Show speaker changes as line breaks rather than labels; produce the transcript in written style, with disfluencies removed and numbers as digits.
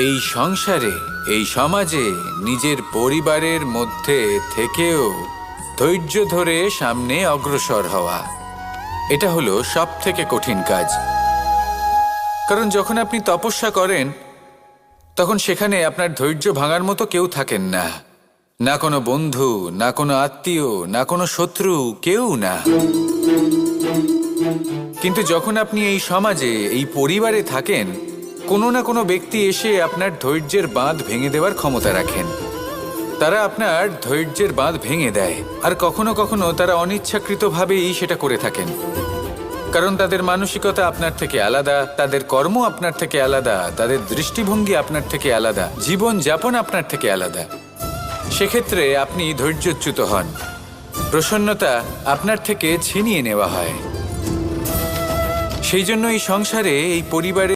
এই সংসারে, এই সমাজে, নিজের পরিবারের মধ্যে থেকেও ধৈর্য ধরে সামনে অগ্রসর হওয়া, এটা হলো সবথেকে কঠিন কাজ। কারণ যখন আপনি তপস্যা করেন তখন সেখানে আপনার ধৈর্য ভাঙার মতো কেউ থাকেন না, না কোনো বন্ধু, না কোনো আত্মীয়, না কোনো শত্রু, কেউ না। কিন্তু যখন আপনি এই সমাজে, এই পরিবারে থাকেন, কোনো না কোনো ব্যক্তি এসে আপনার ধৈর্যের বাঁধ ভেঙে দেওয়ার ক্ষমতা রাখেন। তারা আপনার ধৈর্যের বাঁধ ভেঙে দেয়, আর কখনো কখনো তারা অনিচ্ছাকৃতভাবেই সেটা করে থাকেন। কারণ তাদের মানসিকতা আপনার থেকে আলাদা, তাদের কর্ম আপনার থেকে আলাদা, তাদের দৃষ্টিভঙ্গি আপনার থেকে আলাদা, জীবন যাপন আপনার থেকে আলাদা। সেক্ষেত্রে আপনি ধৈর্যচ্যুত হন, প্রসন্নতা আপনার থেকে ছিনিয়ে নেওয়া হয়। সেই জন্য এই সংসারে, এই পরিবারে